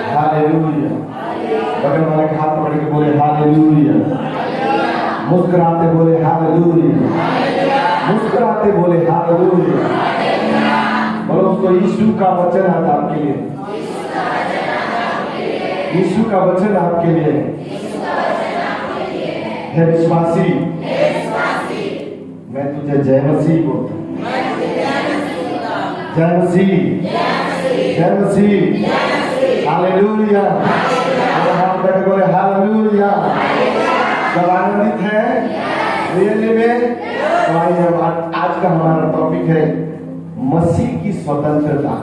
Hallelujah. बगल वाले के हाथ पकड़ के बोले हालेलुया। मुस्कुराते बोले हालेलुया। मुस्कुराते बोले हालेलुया। बोलो उसको यीशु का वचन है आपके लिए। यीशु का वचन आपके लिए है विश्वासी। मैं तुझे जय मसीह बोलता हूँ। जय मसीह, जय मसीह, हालेलुया। बोले हालेलुया। सब आनंदित है रियली में। तो आइए आज का हमारा टॉपिक है मसीह की स्वतंत्रता।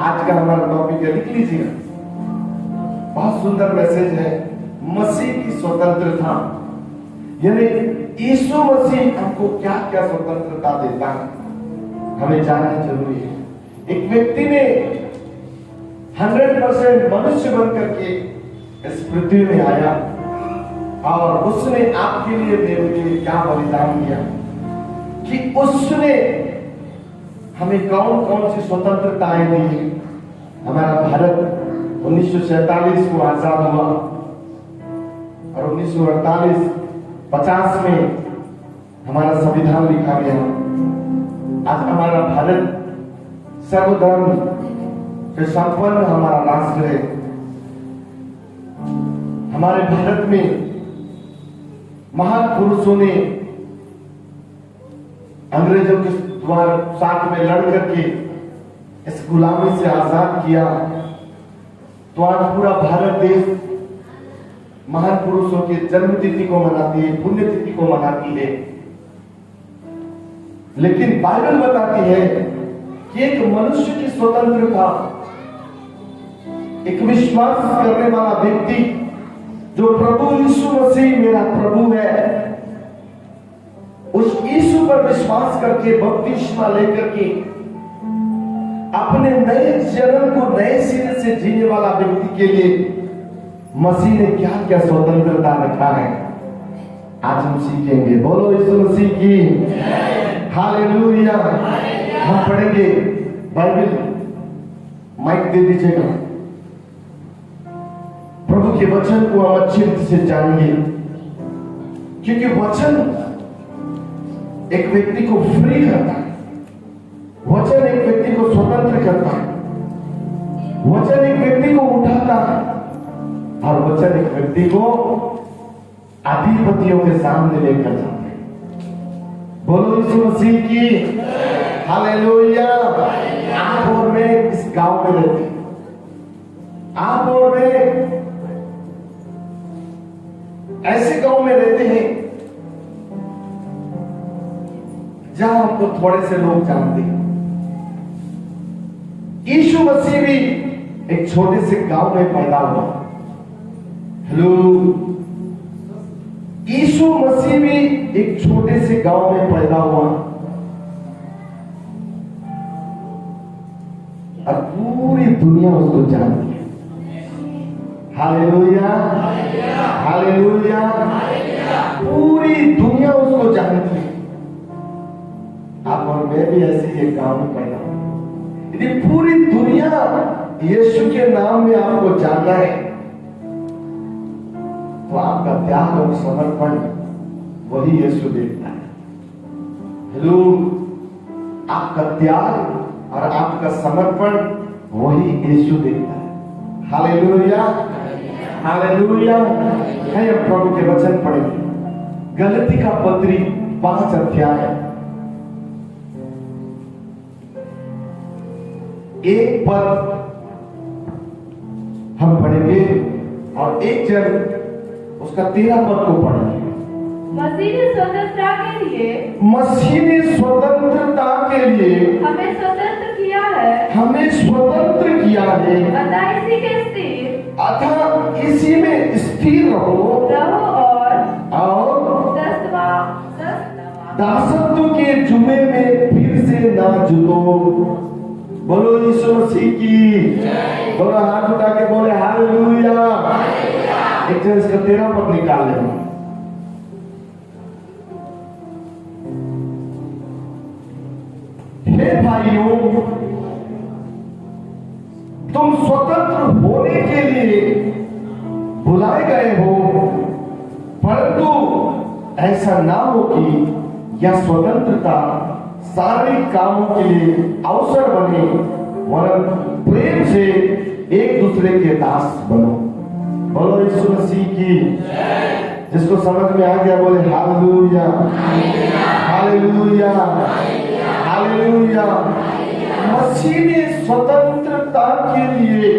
आज का हमारा टॉपिक है, लिख लीजिएगा, बहुत सुंदर मैसेज है, मसीह की स्वतंत्रता। यानी यीशु मसीह हमको क्या क्या स्वतंत्रता देता है, हमें जानना जरूरी है। एक व्यक्ति ने 100% मनुष्य बनकर के इस पृथ्वी में आया और उसने आपके लिए मेरे लिए क्या बलिदान दिया कि उसने हमें कौन कौन सी स्वतंत्रताएं दी। हमारा भारत 1947 को आजाद हुआ और 1948-50 में हमारा संविधान लिखा गया। आज हमारा भारत सर्वधर्म से संपन्न हमारा राष्ट्र है। हमारे भारत में महान पुरुषों ने अंग्रेजों के द्वारा साथ में लड़ करके इस गुलामी से आजाद किया। तो आज पूरा भारत देश महान पुरुषों के जन्म तिथि को मनाती है, पुण्य तिथि को मनाती है। लेकिन बाइबल बताती है कि एक मनुष्य की स्वतंत्रता, एक विश्वास करने वाला व्यक्ति जो प्रभु यीशु मसीह मेरा प्रभु है, उस यीशु पर विश्वास करके बपतिस्मा लेकर के अपने नए जन्म को नए सिरे से जीने वाला व्यक्ति के लिए मसीह ने क्या क्या स्वतंत्रता रखा है, आज हम सीखेंगे। बोलो यीशु मसीह की हालेलुया। हम पढ़ेंगे बाइबल, माइक दे दीजिएगा। प्रभु के वचन को हम अच्छी रीति से जानेंगे, क्योंकि वचन एक व्यक्ति को फ्री करता है, वचन एक व्यक्ति को स्वतंत्र करता है, वचन एक व्यक्ति को उठाता है और वचन एक व्यक्ति को अधिपतियों के सामने लेकर जाता है। बोलो यीशु मसीह की हालेलुया। आप और मैं इस गांव में रहते हैं, आप और मैं ऐसे गांव में रहते हैं जहां हमको थोड़े से लोग जानते हैं। यीशु मसीह भी एक छोटे से गांव में पैदा हुआ। हेलो, यीशु मसीह भी एक छोटे से गांव में पैदा हुआ और पूरी दुनिया उसको जानती है। Hallelujah, hallelujah. पूरी दुनिया उसको जानती है। आप और मैं भी ऐसे एक गांव में पैदा हुआ। यदि पूरी दुनिया यीशु के नाम में आपको जानना है तो आपका त्याग और समर्पण वही यीशु देखता है। हेलो, आपका त्याग और आपका समर्पण वही यीशु देखता है। Hallelujah, hallelujah. है अब प्रभु के वचन पढ़ेंगे। गलती का पत्री 5 अध्याय 1 पद हम पढ़ेंगे और 1 जन उसका 13 पद को पढ़ेंगे। मसीह ने स्वतंत्रता के लिए, मसीह ने स्वतंत्रता के लिए हमें स्वतंत्र किया है, हमें स्वतंत्र किया है। अतः इसी के स्थिर, अतः इसी में स्थिर रहो और दासत्व के जुमे में फिर से ना जुटो। बोलो यीशु मसीह की। बोलो, हाथ उठा के बोले हालेलुया। एक जन इसका 13 पद निकाल लेना। हे भाइयों, तुम स्वतंत्र होने के लिए बुलाए गए हो, परंतु ऐसा ना हो कि यह स्वतंत्रता शारीरिक कामों के लिए अवसर बने, वरन प्रेम से एक दूसरे के दास बनो। बोलो यीशु मसीह की। जिसको समझ में आ गया बोले हालेलुया, हालेलुया, हालेलुया। मसीह ने स्वतंत्रता के लिए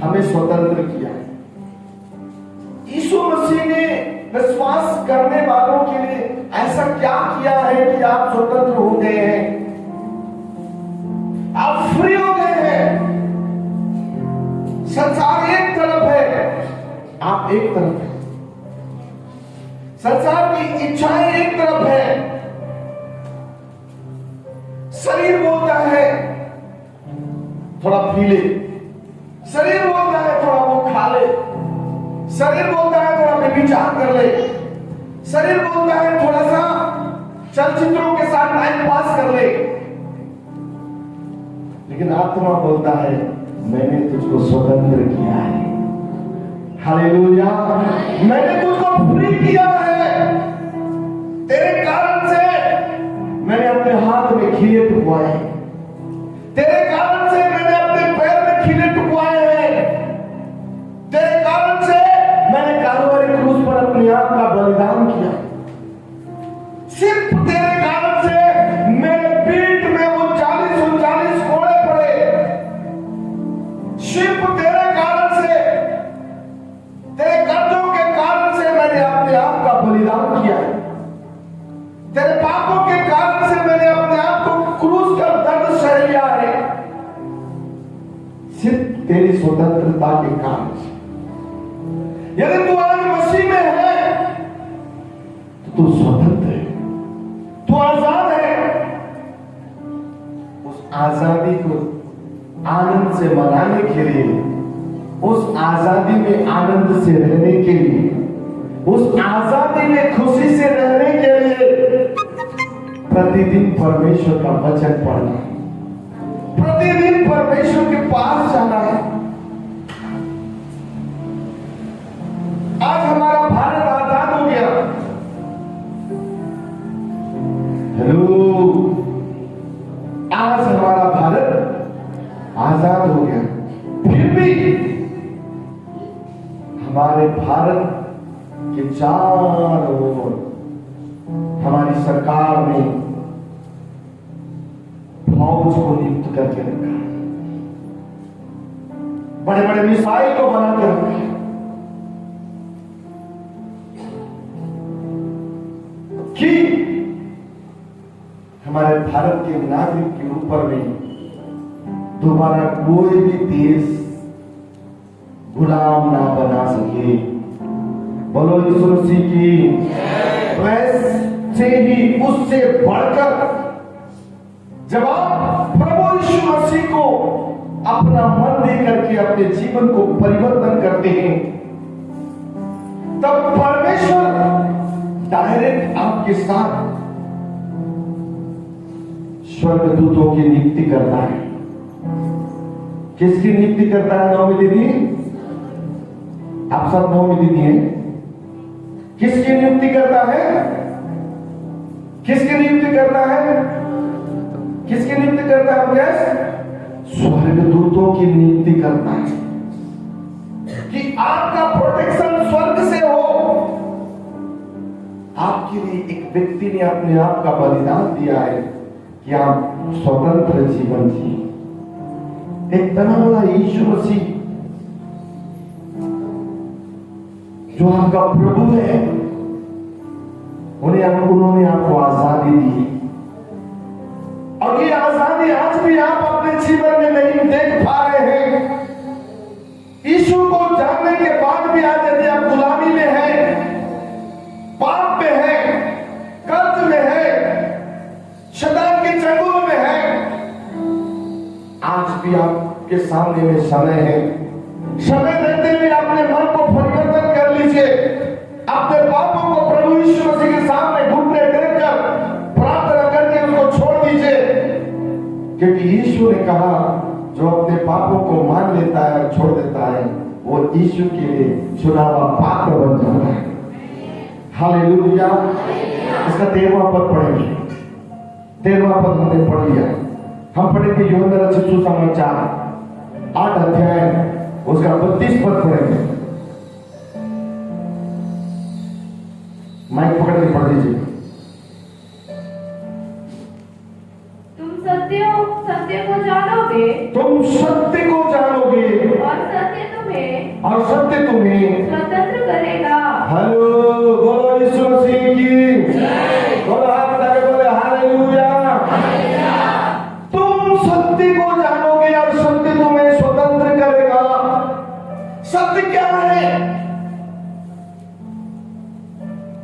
हमें स्वतंत्र किया। यीशु मसीह ने विश्वास करने वालों के लिए ऐसा क्या किया है कि आप स्वतंत्र हो गए हैं, आप फ्री हो गए हैं। संसार एक तरफ है, आप एक तरफ है। संसार की इच्छाएं एक तरफ है। शरीर बोलता है थोड़ा पी ले, शरीर बोलता है थोड़ा वो खा ले, शरीर बोलता है थोड़ा व्यभिचार कर ले, शरीर बोलता है थोड़ा सा चलचित्रों के साथ टाइम पास कर ले, लेकिन आत्मा बोलता है मैंने तुझको स्वतंत्र किया है। हालेलुया। मैंने तुझको फ्री किया है। तेरे कारण से मैंने अपने हाथ में खीले टुकवाए, तेरे कारण से मैंने अपने पैर में खीले टुकवाए हैं, तेरे कारण से मैंने कालवरी क्रूस पर अपने आप का बलिदान किया। सिर्फ तेरे कारण से मेरे पीठ में वो 40-39 कोड़े पड़े। सिर्फ तेरे कारण से, तेरे कर्जों के कारण से मैंने अपने आप का बलिदान किया। तेरे पापों के कारण से मैंने अपने आप को क्रूस का दर्द सह लिया है। सिर्फ तेरी स्वतंत्रता के कारण से। यदि तू आज मसीह में है तो तू स्वतंत्र है, तू आजाद है। उस आजादी को आनंद से मनाने के लिए, उस आजादी में आनंद से रहने के लिए, उस आजादी में खुशी से रहने के लिए प्रतिदिन परमेश्वर का वचन पढ़ना, प्रतिदिन परमेश्वर के पास जाना है। आज हमारा भारत आजाद हो गया। हेलो, आज हमारा भारत आजाद हो गया। फिर भी हमारे भारत के चारों ओर हमारी सरकार ने फौज को नियुक्त करके रखा है, बड़े बड़े मिसाइल को बना के रखा है। कि हमारे भारत के नागरिक के ऊपर में दोबारा कोई भी देश गुलाम ना बना सके। बोलो यीशु मसीह की। वैसे ही उससे बढ़कर जब आप प्रभु यीशु मसीह को अपना मन दे करके अपने जीवन को परिवर्तन करते हैं, तब परमेश्वर डायरेक्ट आपके साथ स्वर्गदूतों की नियुक्ति करता है। किसकी नियुक्ति करता है नौमी दीदी? आप सब नौमी दीदी हैं। किसकी नियुक्ति करता है? किसकी नियुक्ति करता है? किसकी नियुक्ति करता है? गैस स्वर्गदूतों की नियुक्ति करता है कि आपका प्रोटेक्शन स्वर्ग से हो। आपके लिए एक व्यक्ति ने अपने आप का बलिदान दिया है कि आप स्वतंत्र जीवन जिए। एक तना वाला यीशु मसीह जो आपका प्रभु है, उन्होंने आपको आजादी दी। और ये आजादी आज भी आप अपने जीवन में नहीं देख पा रहे हैं। यीशु को जानने के बाद भी आज यदि आप गुलामी में हैं, पाप में है, कर्ज में है, शैतान के चंगुल में है, आज भी आपके सामने में समय है। समय देते हुए अपने मन को परिवर्तन कर लीजिए। अपने पापों को प्रभु यीशु मसीह के सामने घुटने टेककर प्रार्थना करके उनको छोड़ दीजिए, क्योंकि यीशु ने कहा जो अपने पापों को मान लेता है और छोड़ देता है, वो यीशु के लिए चुना हुआ पात्र बन जाता है। हालेलुया। इसका 13वां पद पढ़ेंगे। 13वां पद हमने पढ़ लिया। हम पढ़ेंगे यूहन्ना रचित सुसमाचार 8 अध्याय उसका 32 पद पढ़ेंगे। माइक पकड़ के पढ़ लीजिए। तुम सत्य को जानोगे तुम सत्य को जानोगे और सत्य तुम्हें स्वतंत्र करेगा। हेलो, बोलो यीशु मसीह की। बोलो हाथ उठा के बोले हालेलुया। तुम सत्य को जानोगे और सत्य तुम्हें स्वतंत्र करेगा। सत्य क्या है?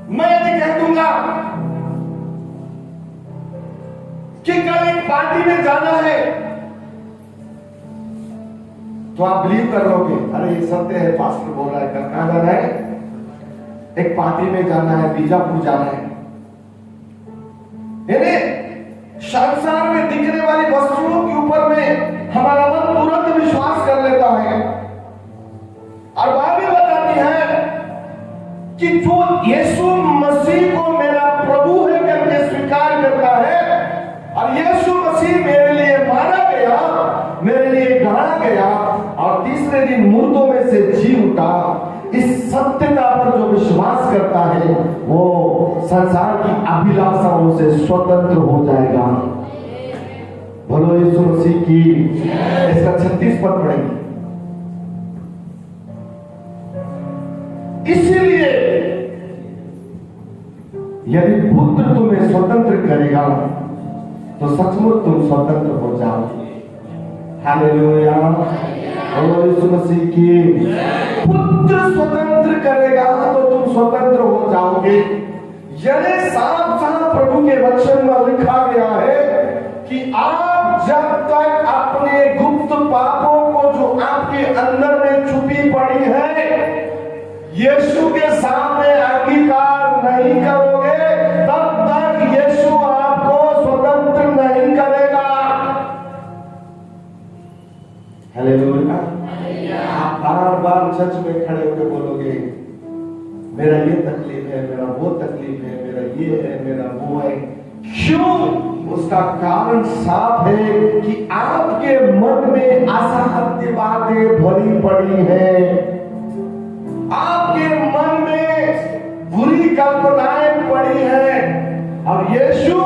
मैं यदि कह दूंगा कि कल एक पार्टी में जाना है, तो आप बिलीव कर लोगे, अरे ये सत्य है, पास्टर बोल रहा है। कल कहां जाना है? एक पार्टी में जाना है, बीजापुर जाना है। यानी संसार में दिखने वाली वस्तुओं के ऊपर में हमारा मन तुरंत विश्वास कर लेता है। और बाइबल बताती है कि जो यीशु मसीह को मेरा प्रभु है करके स्वीकार करता है, और यीशु मसीह मेरे लिए मारा गया, मेरे लिए गाड़ा गया और तीसरे दिन मुर्दों में से जी उठा, इस सत्यता पर जो विश्वास करता है वो संसार की अभिलाषाओं से स्वतंत्र हो जाएगा। बोलो यीशु मसीह की। इसका 36 पद पढ़ेंगे। इसीलिए यदि पुत्र तुम्हें स्वतंत्र करेगा तो सचमुच तुम स्वतंत्र हो जाओगे। हालेलुया। बोलो यीशु मसीह की। पुत्र स्वतंत्र करेगा तो तुम स्वतंत्र हो जाओगे। यानी साफ साफ प्रभु के वचन में लिखा गया है कि आप जब तक अपने गुप्त पापों को जो आपके अंदर में छुपी पड़ी है यीशु के सामने अंगीकार नहीं करोगे, तब तक यीशु आपको स्वतंत्र नहीं करेगा। हालेलुया। आप बार बार चर्च में खड़े होकर बोलोगे, मेरा ये तकलीफ है, मेरा वो तकलीफ है, मेरा ये है, मेरा वो है। क्यों? उसका कारण साफ है कि आपके मन में असत्य बातें भरी पड़ी है, आपके मन में बुरी कल्पनाएं पड़ी हैं, और यीशु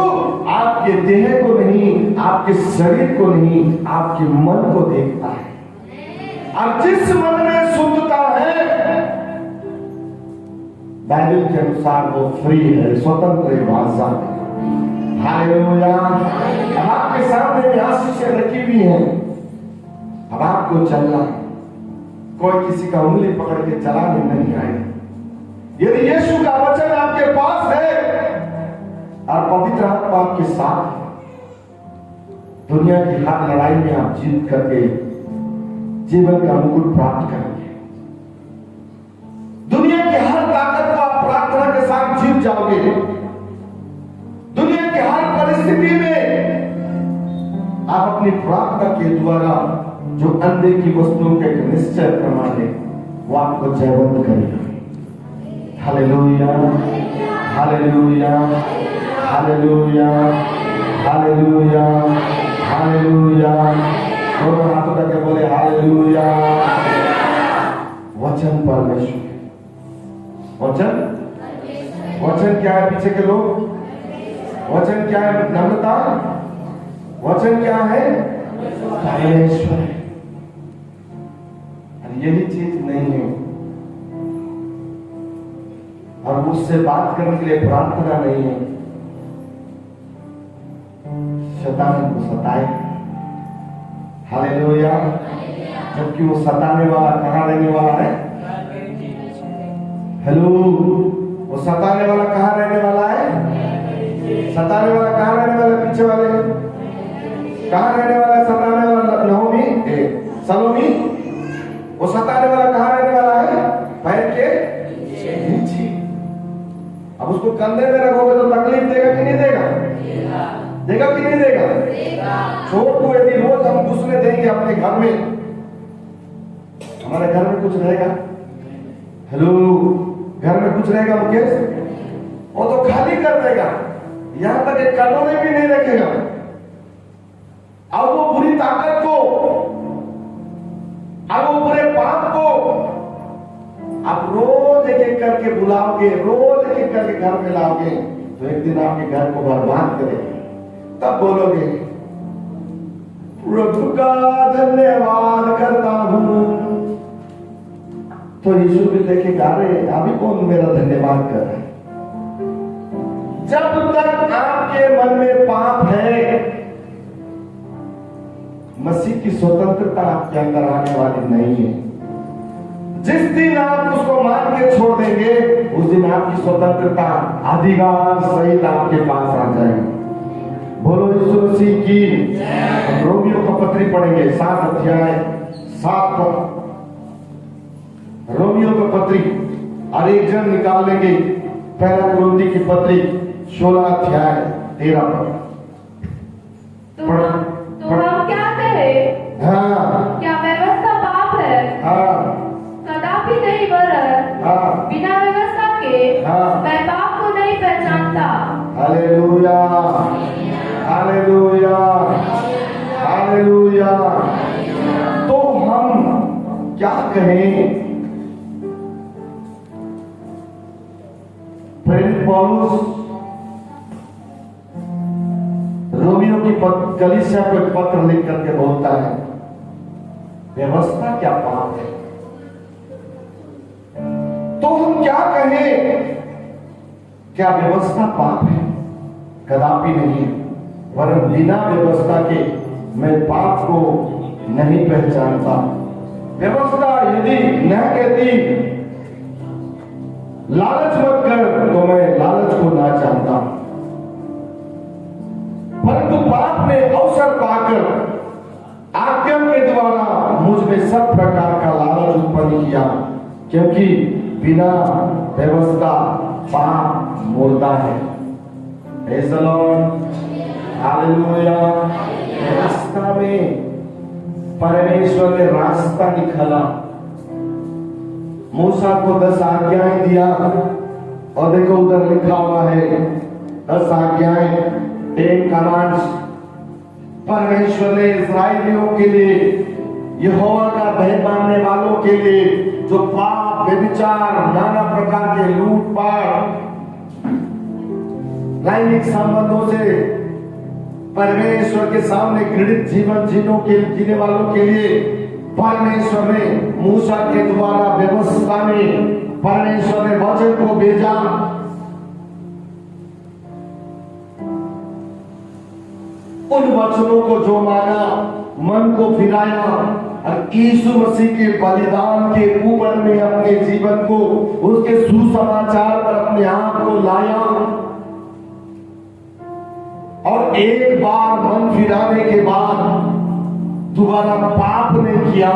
आपके देह को नहीं, आपके शरीर को नहीं, आपके मन को देखता है। और जिस मन में शुद्धता है बाइबल के अनुसार वो फ्री है, स्वतंत्र है, आजाद है। हालेलुया। अब आपके सामने आशीषें रखी हुई हैं, अब आपको चलना है। कोई किसी का उंगली पकड़ के चलाने नहीं आएगा। यदि यीशु का वचन आपके पास है और पवित्र आत्मा आपके साथ है, दुनिया की हर लड़ाई में आप जीत करके जीवन का मुकुट प्राप्त करेंगे। दुनिया की हर ताकत को आप प्रार्थना के साथ जीत जाओगे। दुनिया की हर परिस्थिति में आप अपनी प्रार्थना के द्वारा जो अंधे की वस्तुओं का एक निश्चय प्रमाण है वो आपको जयवंत करेगा। Hallelujah, hallelujah, hallelujah, hallelujah, hallelujah. दोनों हाथों करके बोले हालेलुया। वचन परमेश्वर, वचन, वचन क्या है? पीछे के लोग, वचन क्या है? नम्रता। वचन क्या है? परमेश्वर है। यही चीज नहीं है, और मुझसे बात करने के लिए प्रार्थना नहीं है। शैतान को सताए। हालेलुया। जबकि वो सताने वाला कहाँ रहने वाला है? हेलो, वो सताने वाला कहाँ रहने वाला है? सताने वाला कहाँ रहने वाला? पीछे वाले कहाँ रहने वाला है? सताने वाला नहोमी, सलोमी। वो सताने वाला कहाँ रहने वाला है? पैर के नीचे। अब उसको कंधे में रखोगे तो तकलीफ देगा कि नहीं देगा? देगा कि नहीं देगा? चोर को यदि रोज हम घुसने देंगे अपने घर में, हमारे घर में कुछ रहेगा? हेलो, घर में कुछ रहेगा मुकेश? वो तो खाली कर देगा, यहां तक एक कटोरे भी नहीं रखेगा। अब वो बुरी ताकत को, अब वो बुरे पाप को आप रोज एक एक करके बुलाओगे, रोज एक एक करके घर में लाओगे, तो एक दिन आपके घर को बर्बाद करेंगे। तब बोलोगे प्रभु का धन्यवाद करता हूं। तो यीशु भी देखेगा, अरे अभी कौन मेरा धन्यवाद कर रहा है? जब तक आपके मन में पाप है, मसीह की स्वतंत्रता आपके अंदर आने वाली नहीं है। जिस दिन आप उसको मान के छोड़ देंगे, उस दिन आपकी स्वतंत्रता अधिकार सहित आपके पास आ जाएगी। बोलो यीशु मसीह की। हम रोमियों का पत्री पढ़ेंगे, 7 अध्याय 7 रोमियों का पत्री, और एक जन निकाल लेंगे पहला कुरिन्थी की पत्री 16 अध्याय 13 तो हम क्या करें? हाँ, क्या व्यवस्था पाप है? हाँ, कदापि नहीं वरन हाँ, बिना व्यवस्था के हाँ। मैं पाप को नहीं पहचानता। Hallelujah, hallelujah, hallelujah. तो हम क्या कहें? प्रेरित पौलुस रोमियों की कलीसिया को एक पत्र लिख करके बोलता है, व्यवस्था क्या पाप है? तो हम क्या कहें? क्या व्यवस्था पाप है? कदापि नहीं, वरन बिना व्यवस्था के मैं पाप को नहीं पहचानता। व्यवस्था यदि न कहती लालच मत कर, तो मैं लालच को ना चाहता, परंतु पाप ने अवसर पाकर आज्ञा के द्वारा मुझ में सब प्रकार का लालच उत्पन्न किया, क्योंकि बिना व्यवस्था पाप मुर्दा है। Praise the Lord, hallelujah. व्यवस्था में परमेश्वर ने रास्ता निकाला, मूसा को 10 आज्ञाएं दिया, और देखो उधर लिखा हुआ है 10 आज्ञाएं, 10 कमांड्स। परमेश्वर ने इस्राएलियों के लिए, यहोवा का भय मानने वालों के लिए, जो पाप, व्यभिचार, नाना प्रकार के लूटपाट, लैंगिक संबंधों से परमेश्वर के सामने घृणित जीवन जीने वालों के लिए परमेश्वर ने मूसा के द्वारा व्यवस्था में परमेश्वर ने वचन को भेजा। उन वचनों को जो माना, मन को फिराया, और यीशु मसीह के बलिदान के ऊपर में अपने जीवन को, उसके सुसमाचार पर अपने आप को लाया, और एक बार मन फिराने के बाद दोबारा पाप ने किया।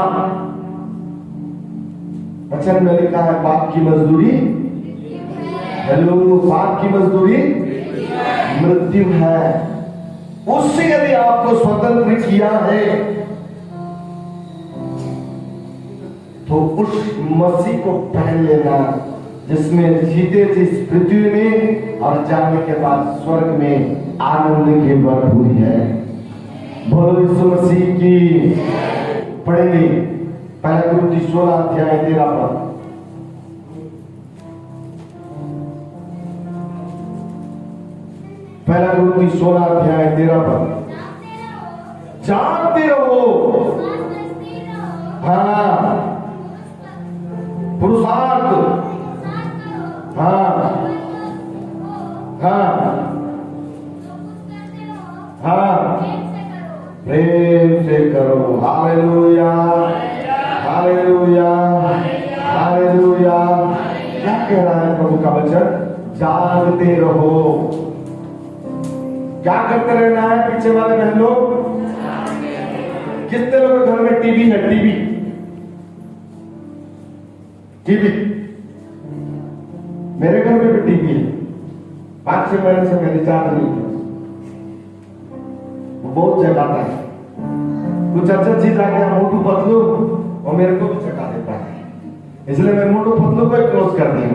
वचन में लिखा है पाप की मजदूरी, हेलो, पाप की मजदूरी मृत्यु है। उससे यदि आपको स्वतंत्र किया है, तो उस मसीह को पहन लेना, जिसमें जीते जिस पृथ्वी में और जाने के बाद स्वर्ग में आनंद की भरपूरी है। बोलो यीशु मसीह की। पढ़ेंगे पहला कुरिन्थी 16 अध्याय 13 पर। पहला कुरिन्थी 16 अध्याय 13 पर। जानते रहो, हाँ, पुरुषार्थ, हाँ, हाँ, हाँ, प्रेम से करो। Hallelujah, hallelujah, hallelujah. क्या कह रहा है प्रभु का वचन? जागते रहो। क्या करते रहना है पीछे वाले बहन लोग? कितने लोगों के घर में टीवी है? टीवी, टीवी मेरे घर में भी टीवी है। 5-6 महीने से मैं रिचार्ज नहीं किया। बहुत जगाता है। कुछ अच्छा चीज आ गया मोटू पतलू, वो मेरे को भी जगा देता है, इसलिए मैं मोटू पतलू को क्लोज कर दिया।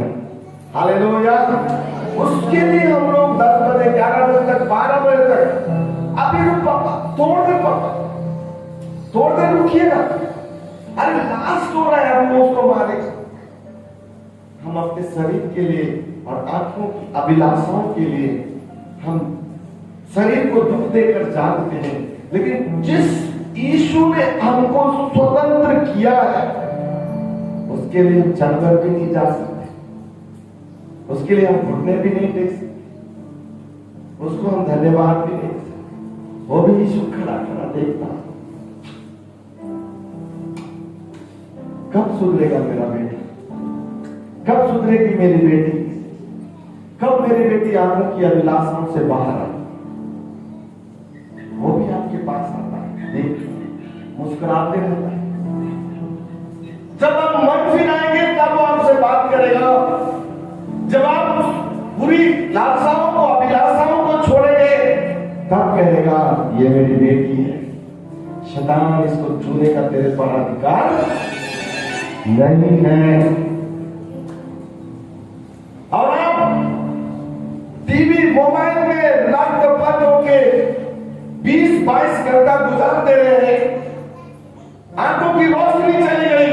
हालेलुया। उसके लिए हम लोग 10 बजे 11 बजे तक 12 बजे तक अभी रुक पापा, पापा थोड़ी देर रुकिएगा, अरे लास्ट हो रहा है, हम उसको मारेगा। हम अपने शरीर के लिए और आंखों की अभिलाषाओं के लिए हम शरीर को दुख देकर जागते हैं, लेकिन जिस यीशु ने हमको स्वतंत्र किया है उसके लिए हम चलकर भी नहीं जा सकते, उसके लिए हम घुटने भी नहीं टेक सकते, उसको हम धन्यवाद भी नहीं दे सकते। वो भी यीशु खड़ा खड़ा देखता। कब सुधरेगा मेरा बेटा, कब सुधरेगी मेरी बेटी, कब मेरी बेटी आंखों की अभिलाषाओं से बाहर आए। वो भी आपके पास आता है, देख मुस्कुराते रहता है। जब हम मन फिराएंगे तब वो आपसे बात करेगा। जब आप उस बुरी लालसाओं को अभिलाषाओं को छोड़ेंगे तब कहेगा ये मेरी बेटी है, शैतान इसको छूने का तेरे पर अधिकार नहीं है। और आप टीवी मोबाइल में रात बंद होके 20-22 घंटा गुजारते रहे, आंखों की रोशनी चली गई,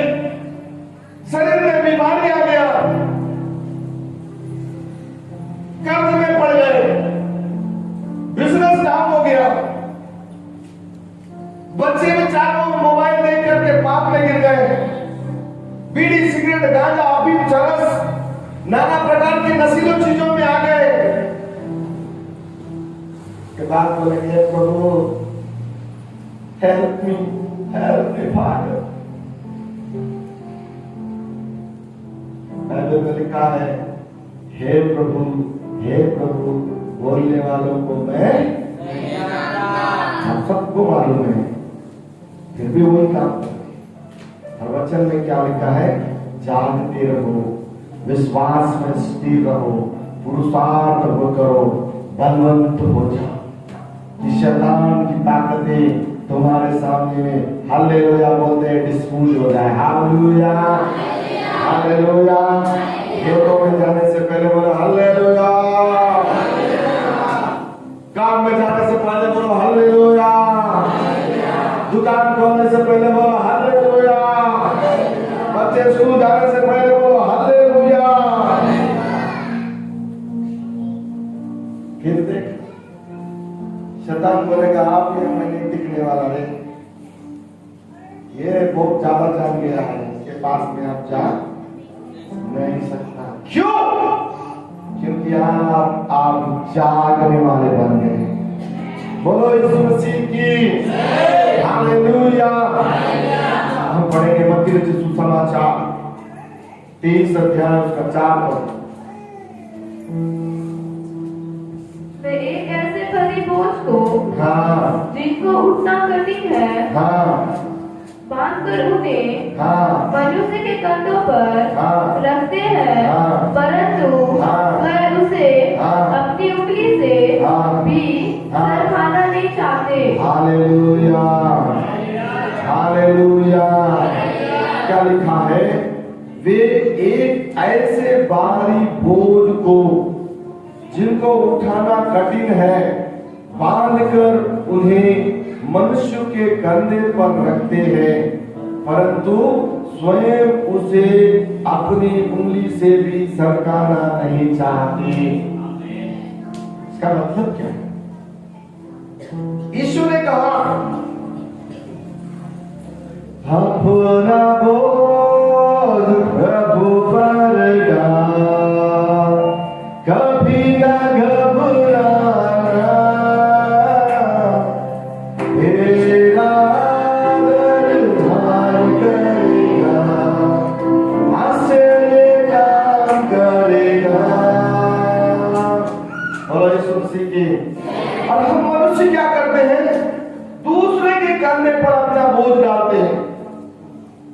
शरीर में बीमारी आ गया, कर्ज में पड़ गए, बिजनेस डाउन हो गया, बच्चे बेचारों मोबाइल देख करके पाप में गिर गए, बीड़ी सिगरेट गांजा अफीम चरस नाना प्रकार की नशीली चीजों में आ गए। के बाद बोलेंगे प्रभु हेल्प मी फादर। बाइबल में लिखा है हे प्रभु बोलने वालों को मैं हम सबको मालूम है, फिर भी वही काम करते। और वचन में क्या लिखा है, जागते रहो, विश्वास में स्थिर रहो, पुरुषार्थ करो, बलवंत हो जाओ कि शैतान की ताकतें तुम्हारे सामने में हालेलुया बोलते हैं डिस्पूज हो जाए। Hallelujah hallelujah. खेतों में जाने से पहले बोलो हालेलुया, काम में जाने से पहले बोलो हालेलुया, दुकान खोलने से पहले बोलो हालेलुया, बच्चे स्कूल जाने से पहले बोलो हालेलुया। फिर देख शैतान बोलेगा आप ये हमें नहीं टिकने वाला है, ये बहुत ज्यादा जान गया है, इसके पास में आप जा नहीं सकता। क्यों? क्योंकि आप जागने वाले बन गए। बोलो यीशु मसीह की हालेलुया। हम पढ़ेंगे मत्ती रचित सुसमाचार 23 अध्याय उसका 4 पद। वे एक ऐसे भारी बोझ को हाँ जिनको उठना कठिन है हाँ बांधकर उन्हें हाँ मनुष्य के कंधों पर हाँ रखते हैं, हाँ परंतु हाँ वह उसे हाँ अपनी उंगली से हाँ भी हाँ सरखाना नहीं चाहते। Hallelujah hallelujah. क्या लिखा है, वे एक ऐसे भारी बोझ को जिनको उठाना कठिन है बांधकर उन्हें मनुष्य के कंधे पर रखते हैं, परंतु स्वयं उसे अपनी उंगली से भी सरकाना नहीं चाहते। इसका मतलब क्या है? यीशु ने कहा अपना बोझ प्रभु पर डाल, कभी न घबराना, तेरा दरबार करेगा, आश्चर्य काम करेगा। बोलो यीशु मसीह की। और हम मनुष्य क्या करते हैं, दूसरे के कंधे पर अपना बोझ डालते हैं,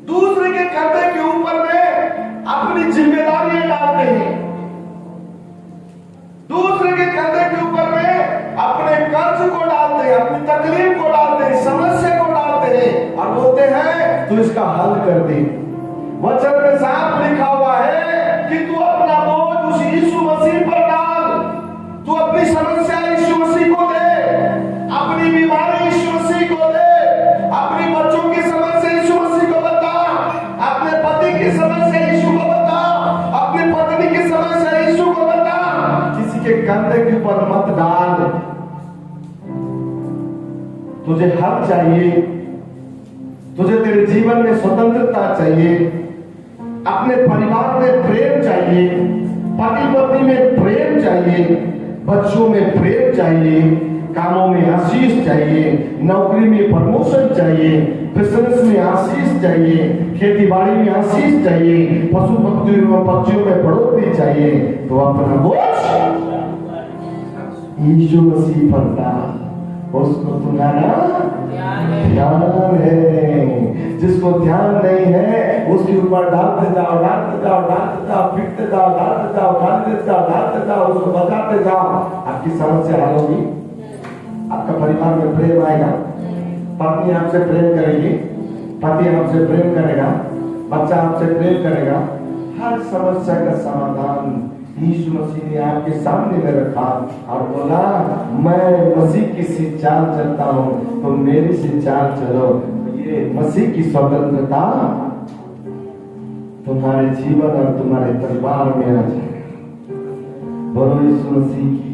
दूसरे के कंधे के ऊपर में अपनी जिम्मेदारियां डालते हैं, दूसरे के कंधे के ऊपर में अपने कर्ज को डालते हैं, अपनी तकलीफ तू इसका हल कर दे। वचन में साफ लिखा हुआ है कि तू अपना बोझ उस यीशु मसीह पर डाल। तू अपनी समस्या यीशु मसीह को दे, अपनी बीमारी यीशु मसीह को दे, अपनी बच्चों की समस्या यीशु मसीह को बता, अपने पति की समस्या यीशु को बता, अपनी पत्नी की समस्या यीशु को बता। किसी के कंधे के ऊपर मत डाल। तुझे हल चाहिए, तुझे तेरे जीवन में स्वतंत्रता चाहिए, अपने परिवार में प्रेम चाहिए, पति पत्नी में प्रेम चाहिए, बच्चों में प्रेम चाहिए, कामों में आशीष चाहिए, नौकरी में प्रमोशन चाहिए, बिजनेस में आशीष चाहिए, खेती बाड़ी में आशीष चाहिए, पशु पक्षियों में बढ़ोतरी चाहिए। तो अपना बोझ यीशु मसीह पर डाल। उसको तुम्हारा ध्यान है। जिसको ध्यान नहीं है उसके ऊपर डालते जाओ, डालते जाओ, डालते जाओ, पीटते जाओ, डालते जाओ, डालते जाओ, डालते जाओ, उसको बताते जाओ। आपकी समस्या हल होगी, आपका परिवार में प्रेम आएगा, पत्नी आपसे प्रेम करेगी, पति आपसे प्रेम करेगा, बच्चा आपसे प्रेम करेगा। हर समस्या का समाधान यीशु मसीह ने आपके सामने में रखा और बोला, मैं मसीह की सी चाल चलता हूँ, तो मेरी सी चाल चलो। ये मसीह की स्वतंत्रता तुम्हारे जीवन और तुम्हारे परिवार में आ जाए। बोलो यीशु मसीह की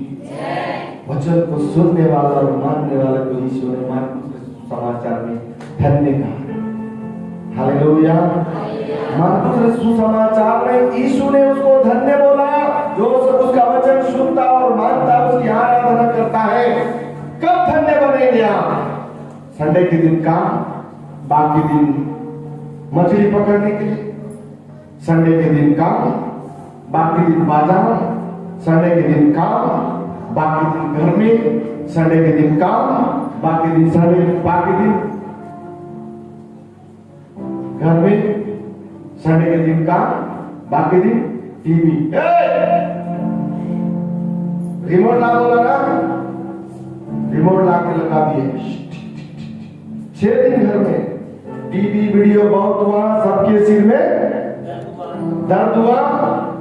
वचन को सुनने वाला और मानने वाले को यीशु ने मार्कुस समाचार में धन्य कहा। हालेलुया। मार्कुस सुसमाचार में यीशु ने उसको धन्य बोला जो सब उसका वचन सुनता और मानता, उसकी आराधना करता है। कब धन्य बनेंगे आप? संडे के दिन काम, बाकी दिन मछली पकड़ने के लिए। संडे के दिन काम, बाकी दिन बाजार। संडे के दिन काम, बाकी दिन घर में। संडे के दिन काम, बाकी दिन बाकी दिन घर में। संडे के दिन काम, बाकी दिन टीवी। रिमोट ला बोला ना, रिमोट ला के लगा दिए। 6 दिन घर में टीवी वीडियो बहुत हुआ, सबके सिर में दर्द हुआ।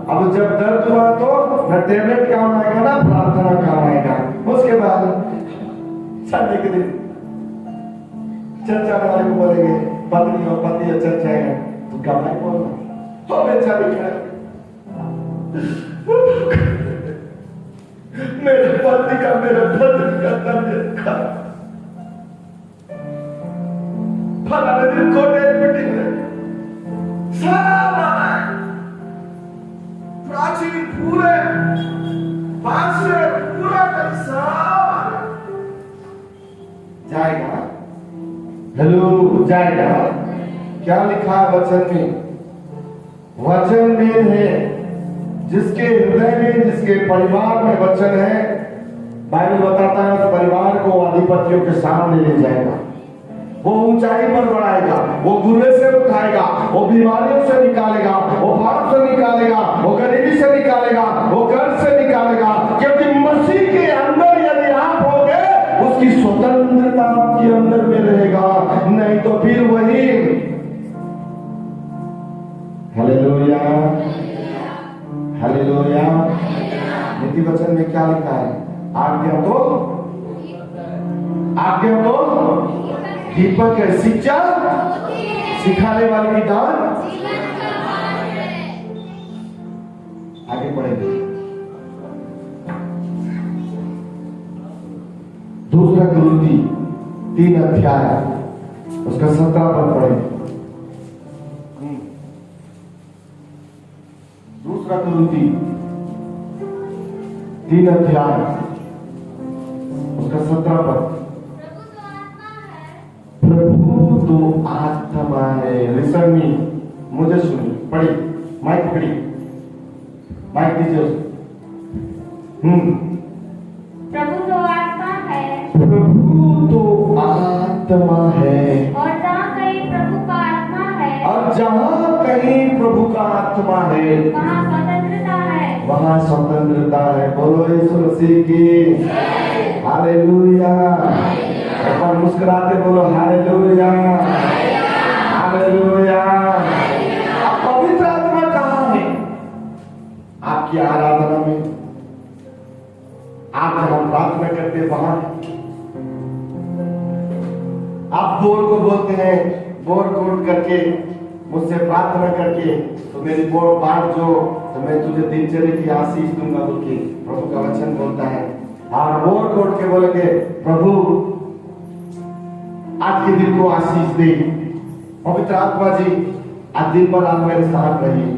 अब जब दर्द हुआ तो न टेबलेट काम आएगा ना प्रार्थना काम आएगा। उसके बाद संडे के दिन चर्चा वाले को बोलेंगे, पत्नी और पति और चर्चा है तो क्या भाई बोलना तो बेचारा मेरे पति का मेरे पत्नी का तबियत खराब, फलाने दिन कोटे मीटिंग में सारा प्राचीन पूरे पांच से पूरा जाएगा। हेलो, जाएगा। क्या लिखा है वचन में? वचन में है जिसके हृदय में, जिसके परिवार में वचन है, बाइबल बताता है उस परिवार को अधिपतियों के सामने ले जाएगा, वो ऊंचाई पर बढ़ाएगा, वो गुर्रे से उठाएगा, वो बीमारियों से निकालेगा, वो पाप से निकालेगा, वो गरीबी से निकालेगा, वो कर्ज से निकालेगा। क्योंकि मसीह के अंदर यदि आप होगे, उसकी स्वतंत्रता आपके अंदर में रहेगा, नहीं तो फिर वही। Hallelujah, hallelujah. नीति वचन में क्या लिखा है? आज्ञा तो दीपक है, शिक्षा सिखाने वाले की दान। आगे पढ़ेंगे। दूसरा कुरिन्थी 3 अध्याय उसका 17 पद पढ़ेंगे। दूसरा कुरिन्थी 3 अध्याय उसका 17 पद। प्रभु तो आत्मा है। लिसन मी, मुझे सुनिए, पढ़ी, माइक पकड़ी, माइक दीजिए। प्रभु तो आत्मा है, प्रभु तो आत्मा है, और जहाँ कहीं प्रभु का आत्मा है, और जहाँ कहीं प्रभु का आत्मा है, वहाँ स्वतंत्रता है, वहाँ स्वतंत्रता है। बोलो यीशु मसीह की हालेलुया। और मुस्कुराते बोलो हालेलुया, हालेलुया। अब पवित्र आत्मा कहाँ है? आपकी आराधना में, आप जहां प्रार्थना करते वहां। आप बोर को बोलते हैं, बोर कोट करके मुझसे प्रार्थना करके तो मेरी बोर बांट जो, तो मैं तुझे दिनचर्या की आशीष दूंगा बोल के प्रभु का वचन बोलता है। और बोर कोट के बोलेंगे प्रभु आज के दिन को आशीष दे। पवित्र आत्मा जी आज दिन भर आप मेरे साथ रहिए।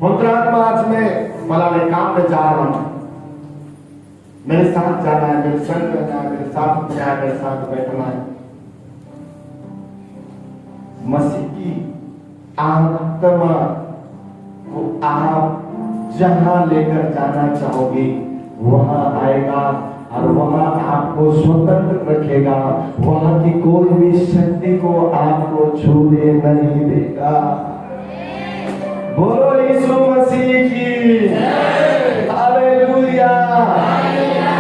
पवित्र आत्मा आज मैं फलाने काम में जा रहा हूं, मेरे साथ जाना है, मेरे संग रहना है, मेरे साथ उठना है, मेरे साथ बैठना है। मसीह की आत्मा को आप जहां लेकर जाना चाहोगे वहां आएगा और वहां आपको स्वतंत्र रखेगा। वहां की कोई भी शक्ति को आपको छूने नहीं देगा। बोलो यीशु मसीह की हालेलुया,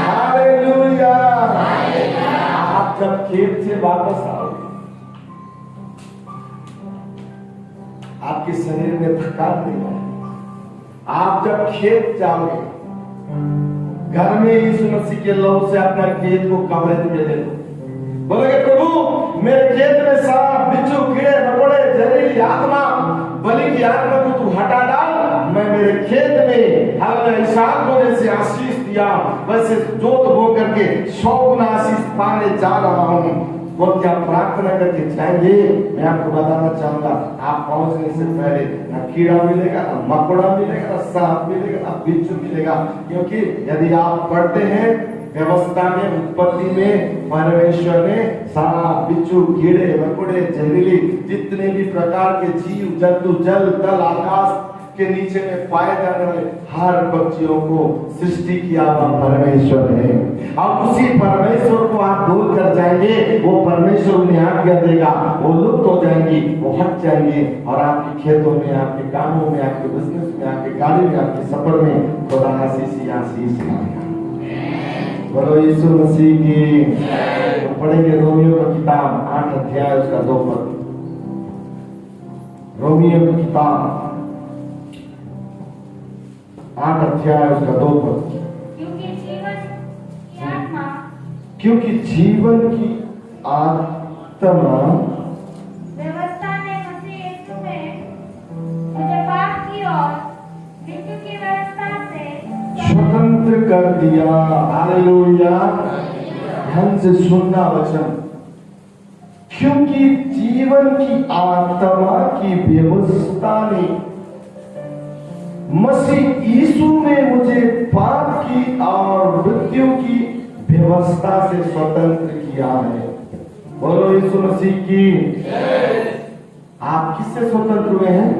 हालेलुया। आप जब खेत से वापस आओगे आपके शरीर में थकान नहीं है। आप जब खेत जाओगे घर में यीशु मसीह के लहू से अपना खेत को कवरेज में ले लो। बोलोगे प्रभु मेरे खेत में सांप, बिच्छू, कीड़े मकोड़े, जहरीली आत्मा, बलि की आत्मा को तू हटा डाल। मैं मेरे खेत में हमने इसहाक को जैसे आशीष दिया वैसे जोत बो करके 100 गुना आशीष पाने जा रहा हूं। बोल क्या प्रार्थना करके जाएंगे। मैं आपको बताना चाहूंगा आप पहुंचने से पहले ना कीड़ा मिलेगा, ना मकोड़ा मिलेगा, ना सांप मिलेगा, ना बिच्छू मिलेगा। क्योंकि यदि आप पढ़ते हैं व्यवस्था में, उत्पत्ति में परमेश्वर ने सांप, बिच्छू, कीड़े मकोड़े, जहरीली जितने भी प्रकार के जीव जंतु, जल तल आकाश के नीचे में पाए जाने वाले हर पक्षियों को सृष्टि किया हुआ परमेश्वर है। अब उसी परमेश्वर को आप भूल कर जाएंगे, वो परमेश्वर उन्हें आज्ञा देगा, वो लुप्त हो जाएंगी, वो हट जाएंगे और आपके खेतों में, आपके कामों में, आपके बिजनेस में, आपके गाड़ी में, आपके सफर में खुदा आशीष आशीष लाएगा। बोलो यीशु मसीह की। तो पढ़ेंगे रोमियो की किताब 8 अध्याय उसका 2 पद। रोमियो की किताब 8 अध्याय उसका 2 पद। क्योंकि जीवन की आत्मा व्यवस्था ने मसीह यीशु में मुझे पाप की और मृत्यु की व्यवस्था से स्वतंत्र कर दिया। हालेलुया। ध्यान से सुनना वचन। क्योंकि जीवन की आत्मा की व्यवस्था ने मसीह यीशु में मुझे पाप की और मृत्यु की व्यवस्था से स्वतंत्र किया है। बोलो यीशु मसीह की। आप किससे स्वतंत्र हुए हैं?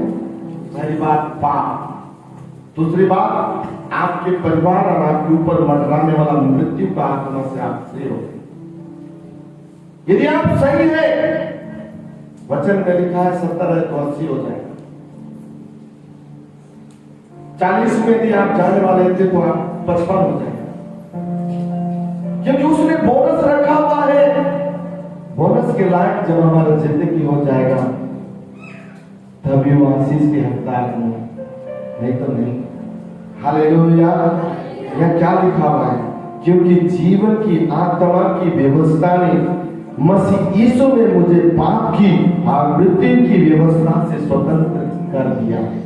पहली बात पाप, दूसरी बात आपके परिवार और आपके ऊपर मंडराने वाला मृत्यु का आत्मा से आप फ्री हो गए। यदि आप सही है, वचन में लिखा है 70 है तो 80 हो जाएगा। 40 में यदि आप जाने वाले थे तो आप 55 हो जाएगा। क्योंकि उसने बोनस रखा हुआ है। बोनस के लायक जब हमारा जिंदगी हो जाएगा तभी वो आशीष के हकदार होंगे, नहीं तो नहीं। हालेलुया। यह क्या लिखा हुआ है? क्योंकि जीवन की आत्मा की व्यवस्था ने मसीह यीशु में मुझे पाप की और मृत्यु की व्यवस्था से स्वतंत्र कर दिया है।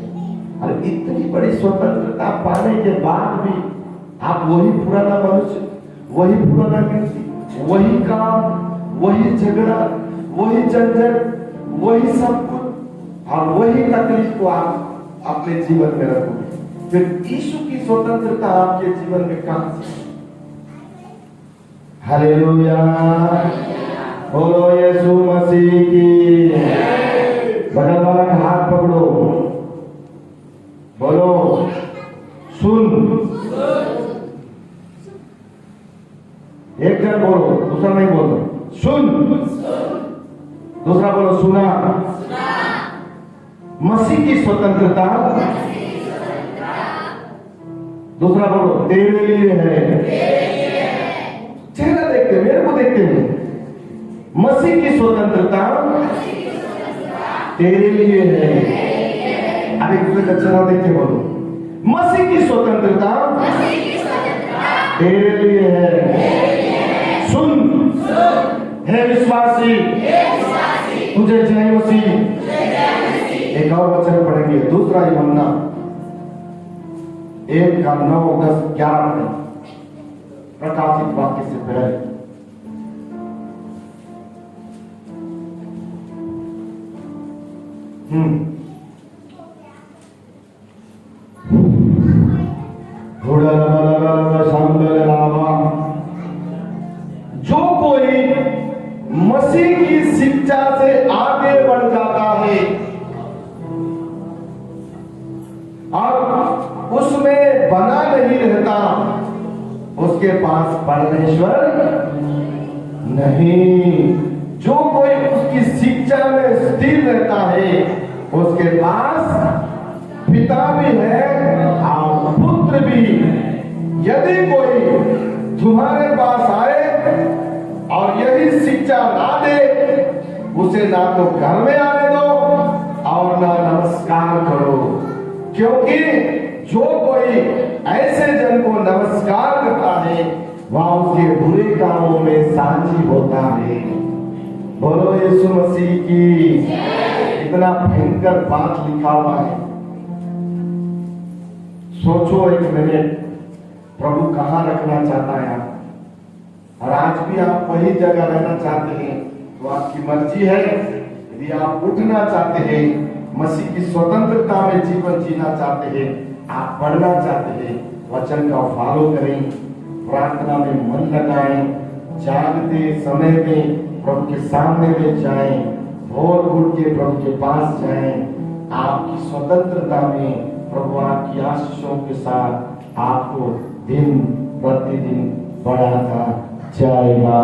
और इतनी बड़ी स्वतंत्रता पाने के बाद भी आप वही पुराना मनुष्य, वही पुराना गिनती, वही काम, वही झगड़ा, वही झंझट, वही सब कुछ और वही तकलीफ को आप अपने जीवन में रखोगे। फिर यीशु की स्वतंत्रता आपके जीवन में कहां से? हालेलुया। बोलो यीशु मसीह की। बगल वाला का हाथ पकड़ो, बोलो सुन। एक जन बोलो, दूसरा नहीं बोलो। सुन। दूसरा बोलो सुना। मसीह की स्वतंत्रता, दूसरा बोलो तेरे लिए है। चेहरा देखते, मेरे को देखते हैं। मसीह की स्वतंत्रता तेरे लिए है। अब एक दूसरे का चेहरा देख के बोलो, मसीह की स्वतंत्रता तेरे लिए है। सुन हे विश्वासी, तुझे जय मसीह। एक और वचन पढ़ेंगे, दूसरा यूहन्ना 1:9-10-11 प्रकाशित वाक्य से पहले। जो कोई मसीह की शिक्षा से आगे बढ़ जाता है और उसमें बना नहीं रहता, उसके पास परमेश्वर नहीं। जो कोई उसकी शिक्षा में स्थिर रहता है, उसके पास पिता भी है और पुत्र भी। यदि कोई तुम्हारे पास आए और यही शिक्षा ना दे, उसे ना तो घर में आने दो और ना नमस्कार करो, क्योंकि जो कोई ऐसे जन को नमस्कार करता है वह उसके बुरे कामों में साझी होता है। बोलो यीशु मसीह की। इतना भयंकर बात लिखा हुआ है, सोचो एक मिनट, प्रभु कहाँ रखना चाहता है आप, और आज भी आप वही जगह रहना चाहते हैं तो आपकी मर्जी है। यदि आप उठना चाहते हैं, मसीह की स्वतंत्रता में जीवन जीना चाहते हैं, आप पढ़ना चाहते हैं, वचन का फॉलो करें, प्रार्थना में मन लगाएं, जागते समय में प्रभु के सामने में जाएं, भोर उठ के प्रभु के पास जाएं। आपकी स्वतंत्रता में प्रभु आपकी आशीषों के साथ आपको दिन प्रतिदिन बढ़ाता जाएगा।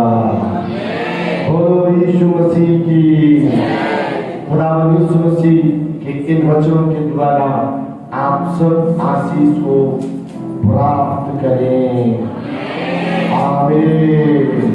बोलो यीशु मसीह की। खुदावंद यीशु मसीह के इन वचनों के द्वारा आप सब आशीष को प्राप्त करें। आमीन।